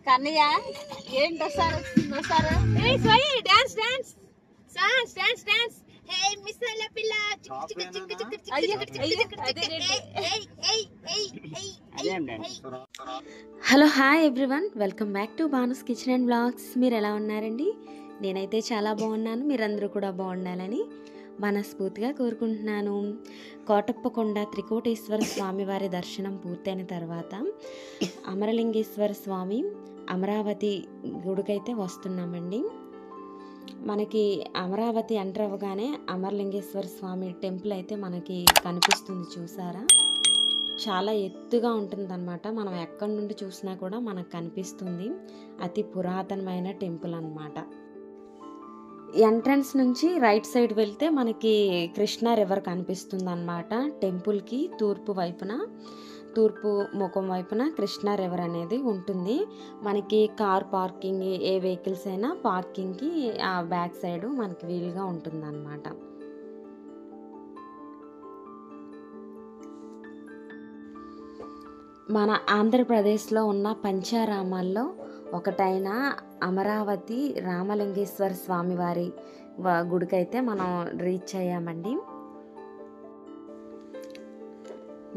కన్నయ్య ఏంటి వస్తారు dance dance dance dance dance hello hi everyone, welcome back to Bhanu's kitchen and blogs. మీరు ఎలా ఉన్నారండి? నేనైతే చాలా బాగున్నాను. మీరందరూ కూడా బాగుండాలని మనస్ఫూర్తిగా కోరుకుంటున్నాను. కోటప్పకొండ త్రికోటేశ్వర స్వామి వారి దర్శనం పూర్తయిన తర్వాత అమరలింగేశ్వర స్వామి అమరావతి గుడికైతే వస్తున్నామండి. మనకి అమరావతి ఎంటర్ అవ్వగానే అమరలింగేశ్వర స్వామి టెంపుల్ అయితే మనకి కనిపిస్తుంది. చూసారా, చాలా ఎత్తుగా ఉంటుందన్నమాట. మనం ఎక్కడి నుండి చూసినా కూడా మనకు కనిపిస్తుంది. అతి పురాతనమైన టెంపుల్ అన్నమాట. ఎంట్రన్స్ నుంచి రైట్ సైడ్ వెళ్తే మనకి కృష్ణా రివర్ కనిపిస్తుంది అన్నమాట. టెంపుల్కి తూర్పు ముఖం వైపున కృష్ణా రివర్ అనేది ఉంటుంది. మనకి కార్ పార్కింగ్, ఏ వెహికల్స్ అయినా పార్కింగ్కి ఆ బ్యాక్ సైడ్ మనకి వీలుగా ఉంటుంది అన్నమాట. మన ఆంధ్రప్రదేశ్లో ఉన్న పంచారామాల్లో ఒకటైన అమరావతి రామలింగేశ్వర స్వామి వారి గుడికైతే మనం రీచ్ అయ్యామండి.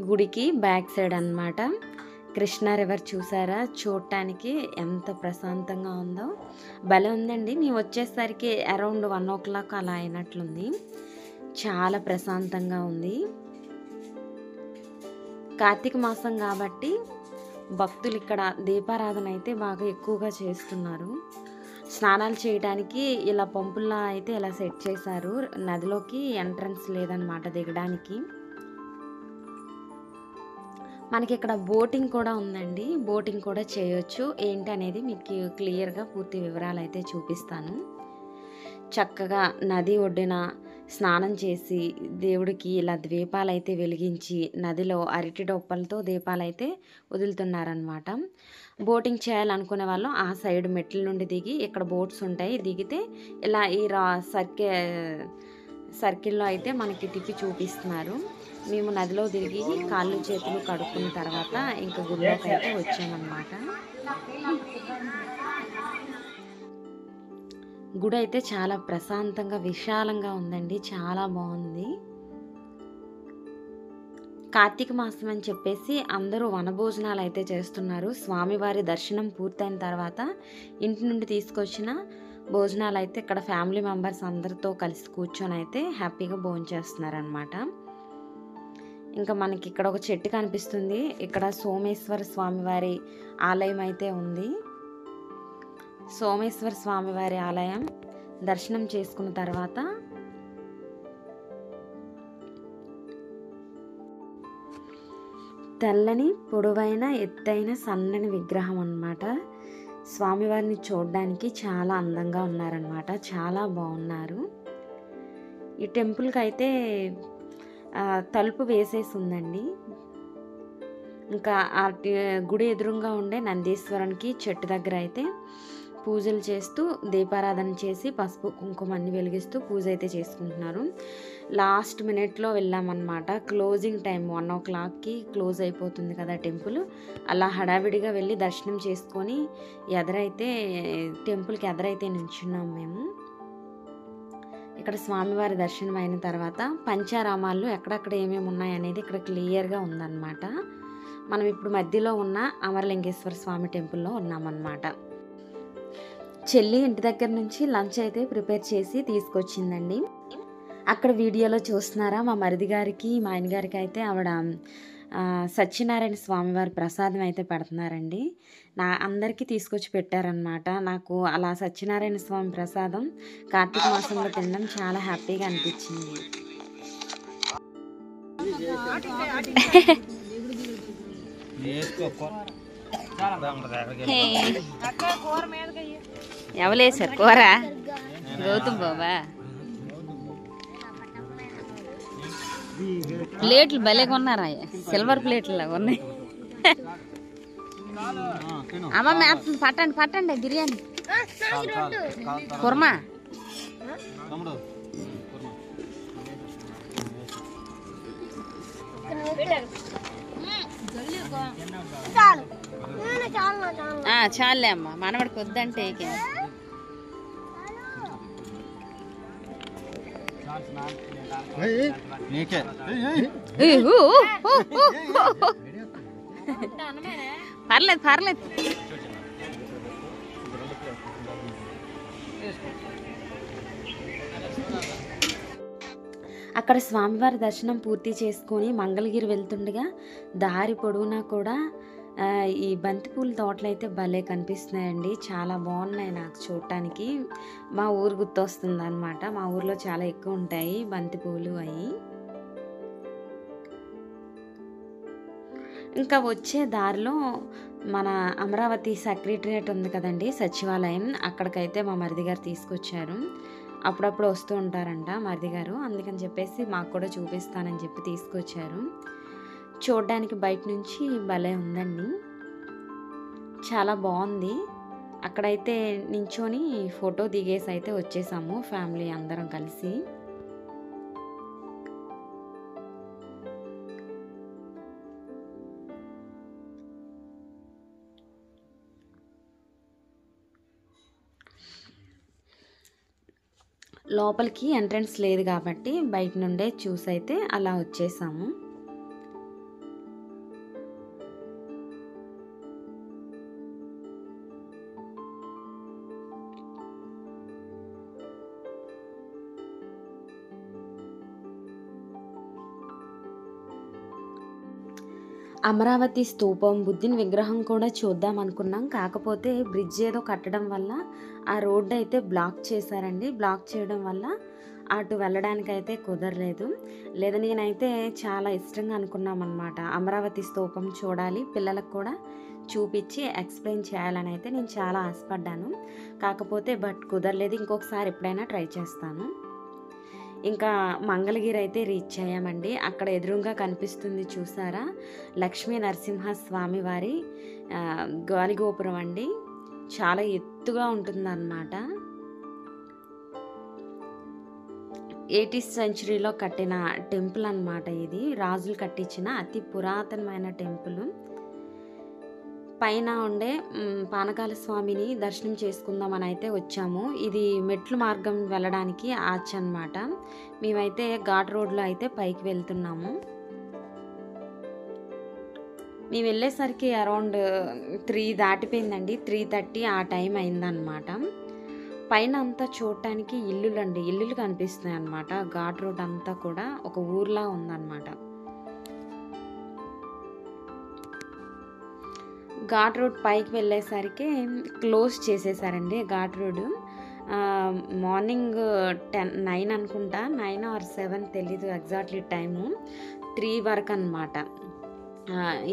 గుడికి బ్యాక్ సైడ్ అన్నమాట కృష్ణా రివర్. చూసారా, చూడటానికి ఎంత ప్రశాంతంగా ఉందో, భలే ఉందండి. మేము వచ్చేసరికి అరౌండ్ 1 o'clock అలా అయినట్లుంది. చాలా ప్రశాంతంగా ఉంది. కార్తీక మాసం కాబట్టి భక్తులు ఇక్కడ దీపారాధన అయితే బాగా ఎక్కువగా చేస్తున్నారు. స్నానాలు చేయడానికి ఇలా పంపుల్లా అయితే ఇలా సెట్ చేశారు. నదిలోకి ఎంట్రన్స్ లేదనమాట దిగడానికి. మనకి ఇక్కడ బోటింగ్ కూడా ఉందండి. బోటింగ్ కూడా చేయొచ్చు. ఏంటి అనేది మీకు క్లియర్గా పూర్తి వివరాలు అయితే చూపిస్తాను. చక్కగా నది ఒడ్డున స్నానం చేసి దేవుడికి ఇలా దీపాలు అయితే వెలిగించి నదిలో అరటి డొప్పలతో దీపాలు అయితే వదులుతున్నారనమాట. బోటింగ్ చేయాలనుకునే వాళ్ళు ఆ సైడ్ మెట్ల నుండి దిగి, ఇక్కడ బోట్స్ ఉంటాయి, దిగితే ఇలా ఈ సర్కిల్లో అయితే మనకి తిప్పి చూపిస్తున్నారు. మేము నదిలో దిగి కాళ్ళు చేతులు కడుక్కున్న తర్వాత ఇంకా గుడిలోకి అయితే వచ్చామన్నమాట. గుడి అయితే చాలా ప్రశాంతంగా విశాలంగా ఉందండి. చాలా బాగుంది. కార్తీక మాసం అని చెప్పేసి అందరూ వనభోజనాలు అయితే చేస్తున్నారు. స్వామివారి దర్శనం పూర్తయిన తర్వాత ఇంటి నుండి తీసుకొచ్చిన భోజనాలు అయితే ఇక్కడ ఫ్యామిలీ మెంబర్స్ అందరితో కలిసి కూర్చొని అయితే హ్యాపీగా భోంచేస్తున్నారనమాట. ఇంకా మనకి ఇక్కడ ఒక చెట్టు కనిపిస్తుంది. ఇక్కడ సోమేశ్వర స్వామివారి ఆలయం అయితే ఉంది. సోమేశ్వర స్వామివారి ఆలయం దర్శనం చేసుకున్న తర్వాత తెల్లని పొడవైన ఎత్తైన సన్నని విగ్రహం అన్నమాట. స్వామివారిని చూడడానికి చాలా అందంగా ఉన్నారనమాట. చాలా బాగున్నారు. ఈ టెంపుల్కి అయితే తలుపు వేసేసి ఉందండి. ఇంకా ఆ గుడి ఎదురుగా ఉండే నందీశ్వరునికి చెట్టు దగ్గర అయితే పూజలు చేస్తూ దీపారాధన చేసి పసుపు కుంకుమ అన్ని వెలిగిస్తూ పూజ అయితే చేసుకుంటున్నారు. లాస్ట్ మినిట్లో వెళ్ళామన్నమాట. క్లోజింగ్ టైం 1 o'clockకి క్లోజ్ అయిపోతుంది కదా టెంపుల్. అలా హడావిడిగా వెళ్ళి దర్శనం చేసుకొని టెంపుల్కి ఎదురైతే నిల్చున్నాం మేము. ఇక్కడ స్వామివారి దర్శనం అయిన తర్వాత పంచారామాల్లో ఎక్కడెక్కడ ఏమేమి ఉన్నాయి అనేది ఇక్కడ క్లియర్గా ఉందన్నమాట. మనం ఇప్పుడు మధ్యలో ఉన్న అమరలింగేశ్వర స్వామి టెంపుల్లో ఉన్నామన్నమాట. చెల్లి ఇంటి దగ్గర నుంచి లంచ్ అయితే ప్రిపేర్ చేసి తీసుకొచ్చిందండి. అక్కడ వీడియోలో చూస్తున్నారా, మా మరిది గారికి మా ఆయన గారికి అయితే ఆవిడ సత్యనారాయణ స్వామివారి ప్రసాదం అయితే పెడుతున్నారండి. అందరికీ తీసుకొచ్చి పెట్టారనమాట. నాకు అలా సత్యనారాయణ స్వామి ప్రసాదం కార్తీక మాసంలో తినడం చాలా హ్యాపీగా అనిపించింది. ఎవలేసారు కూర? గౌతమ్ బాబా. ప్లేట్లు భలే కొన్నారా, సిల్వర్ ప్లేట్లు లాగా ఉన్నాయి. అమ్మ పట్టండి బిర్యానీ కుర్మా చాలే అమ్మ, మనవాడికి వద్దంటే పర్లేదు పర్లేదు. అక్కడ స్వామివారి దర్శనం పూర్తి చేసుకొని మంగళగిరి వెళ్తుండగా దారి పొడవునా కూడా ఈ బంతిపూల తోటలు అయితే భలే కనిపిస్తున్నాయండి. చాలా బాగున్నాయి నాకు చూడటానికి. మా ఊరు గుర్తొస్తుంది అనమాట. మా ఊర్లో చాలా ఎక్కువ ఉంటాయి బంతిపూలు అవి. ఇంకా వచ్చే దారిలో మన అమరావతి సెక్రటరియట్ ఉంది కదండి, సచివాలయం, అక్కడికైతే మా మరిది గారు తీసుకొచ్చారు. అప్పుడప్పుడు వస్తూ ఉంటారంట మరిది గారు, అందుకని చెప్పేసి మాకు కూడా చూపిస్తానని చెప్పి తీసుకొచ్చారు. చూడడానికి బయట నుంచి భలే ఉందండి, చాలా బాగుంది. అక్కడైతే నించొని ఫోటో దిగేసి అయితే వచ్చేసాము ఫ్యామిలీ అందరం కలిసి. లోపలికి ఎంట్రన్స్ లేదు కాబట్టి బయట నుండే చూసైతే అలా వచ్చేసాము. అమరావతి స్తూపం, బుద్ధుని విగ్రహం కూడా చూద్దాం అనుకున్నాం. కాకపోతే బ్రిడ్జ్ ఏదో కట్టడం వల్ల ఆ రోడ్డు అయితే బ్లాక్ చేశారండి. బ్లాక్ చేయడం వల్ల అటు వెళ్ళడానికి అయితే కుదరలేదు. లేదా నేనైతే చాలా ఇష్టంగా అనుకున్నాం అనమాట, అమరావతి స్తూపం చూడాలి, పిల్లలకు కూడా చూపించి ఎక్స్ప్లెయిన్ చేయాలని అయితే నేను చాలా ఆశపడ్డాను. కాకపోతే కుదరలేదు. ఇంకొకసారి ఎప్పుడైనా ట్రై చేస్తాను. ఇంకా మంగళగిరి అయితే రీచ్ అయ్యామండి. అక్కడ ఎదురుగా కనిపిస్తుంది చూసారా, లక్ష్మీ నరసింహ స్వామి వారి గాలిగోపురం అండి. చాలా ఎత్తుగా ఉంటుందన్నమాట. 80th సెంచరీలో కట్టిన టెంపుల్ అన్నమాట ఇది. రాజులు కట్టించిన అతి పురాతనమైన టెంపుల్. పైన ఉండే పానకాల స్వామిని దర్శనం చేసుకుందామని అయితే వచ్చాము. ఇది మెట్లు మార్గం వెళ్ళడానికి ఆర్చ్ అన్నమాట. మేమైతే ఘాట్ రోడ్లో అయితే పైకి వెళ్తున్నాము. మేము వెళ్ళేసరికి అరౌండ్ 3 దాటిపోయిందండి, 3:30 ఆ టైం అయిందనమాట. పైన అంతా చూడటానికి ఇల్లులు కనిపిస్తున్నాయి అన్నమాట. ఘాట్ రోడ్ అంతా కూడా ఒక ఊర్లా ఉందన్నమాట. ఘాట్ రోడ్ పైకి వెళ్ళేసరికి క్లోజ్ చేసేసారండి ఘాట్ రోడ్. మార్నింగ్ 9 అనుకుంటా, 9 or 7 తెలీదు ఎగ్జాక్ట్లీ టైము. 3 వరకు అనమాట,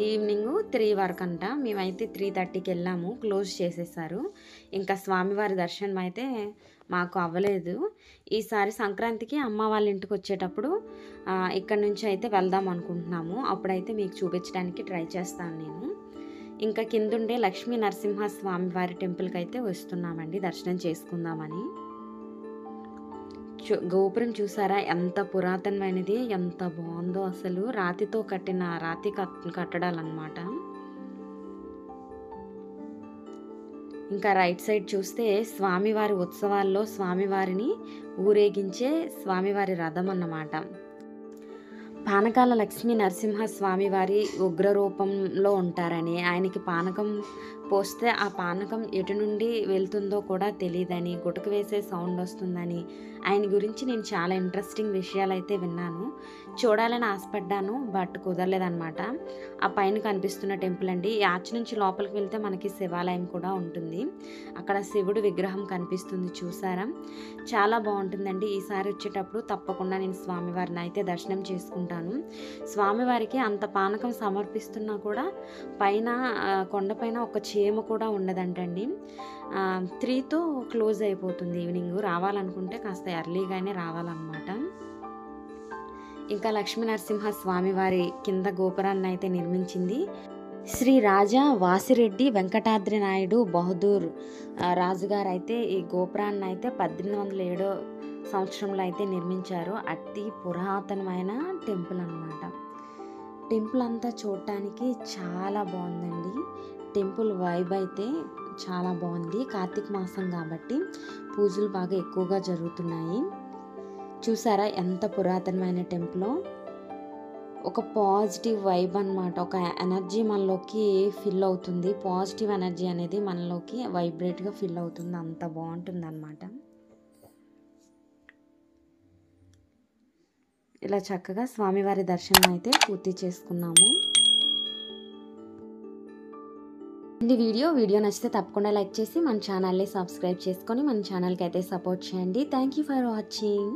ఈవినింగ్ 3 వరకు అంట. మేమైతే 3:30కి వెళ్ళాము, క్లోజ్ చేసేసారు. ఇంకా స్వామివారి దర్శనం అయితే మాకు అవ్వలేదు. ఈసారి సంక్రాంతికి అమ్మ వాళ్ళ ఇంటికి వచ్చేటప్పుడు ఇక్కడ నుంచి అయితే వెళ్దాం అనుకుంటున్నాము. అప్పుడైతే మీకు చూపించడానికి ట్రై చేస్తాను నేను. ఇంకా కిందుండే లక్ష్మీ నరసింహ స్వామి వారి టెంపుల్కి అయితే వస్తున్నామండి దర్శనం చేసుకుందామని. గోపురం చూసారా ఎంత పురాతనమైనది, ఎంత బాగుందో అసలు. రాతితో కట్టిన రాతి కట్టడాలన్నమాట. ఇంకా రైట్ సైడ్ చూస్తే స్వామివారి ఉత్సవాల్లో స్వామివారిని ఊరేగించే స్వామివారి రథం అన్నమాట. పానకాల లక్ష్మీ నరసింహ స్వామివారి ఉగ్రరూపంలో ఉంటారని, ఆయనకి పానకం పోస్తే ఆ పానకం ఎటు నుండి వెళ్తుందో కూడా తెలియదని, గుటక వేసే సౌండ్ వస్తుందని ఆయన గురించి నేను చాలా ఇంట్రెస్టింగ్ విషయాలు అయితే విన్నాను. చూడాలని ఆశపడ్డాను, బట్ కుదరలేదన్నమాట. ఆ పైన కనిపిస్తున్న టెంపుల్ అండి. ఈ ఆర్చ్ నుంచి లోపలికి వెళ్తే మనకి శివాలయం కూడా ఉంటుంది. అక్కడ శివుడు విగ్రహం కనిపిస్తుంది చూసారా, చాలా బాగుంటుందండి. ఈసారి వచ్చేటప్పుడు తప్పకుండా నేను స్వామివారిని అయితే దర్శనం చేసుకుంటాను. స్వామివారికి అంత పానకం సమర్పిస్తున్నా కూడా పైన కొండపైన ఒక చీమ కూడా ఉండదంటండి. 3తో క్లోజ్ అయిపోతుంది ఈవినింగ్. రావాలనుకుంటే కాస్త ఎర్లీగానే రావాలన్నమాట. ఇంకా లక్ష్మీ నరసింహ స్వామివారి కింద గోపురాన్ని అయితే నిర్మించింది శ్రీ రాజా వాసిరెడ్డి వెంకటాద్రి నాయుడు బహదూర్ రాజుగారు అయితే ఈ గోపురాన్ని అయితే 1807 సంవత్సరంలో అయితే నిర్మించారు. అతి పురాతనమైన టెంపుల్ అన్నమాట. టెంపుల్ అంతా చూడటానికి చాలా బాగుందండి. టెంపుల్ వైబ్ అయితే చాలా బాగుంది. కార్తీక మాసం కాబట్టి పూజలు బాగా ఎక్కువగా జరుగుతున్నాయి. చూసారా ఎంత పురాతనమైన టెంపుల్. ఒక పాజిటివ్ వైబ్ అన్నమాట. ఒక ఎనర్జీ మనలోకి ఫిల్ అవుతుంది. పాజిటివ్ ఎనర్జీ అనేది మనలోకి వైబ్రేట్గా ఫిల్ అవుతుంది. అంత బాగుంటుంది అన్నమాట. ఇలా చక్కగా స్వామివారి దర్శనం అయితే పూర్తి చేసుకున్నాము. ఈ వీడియో నచ్చితే తప్పకుండా లైక్ చేసి మన ఛానల్ని సబ్స్క్రైబ్ చేసుకొని మన ఛానల్కి అయితే సపోర్ట్ చేయండి. Thank you for watching.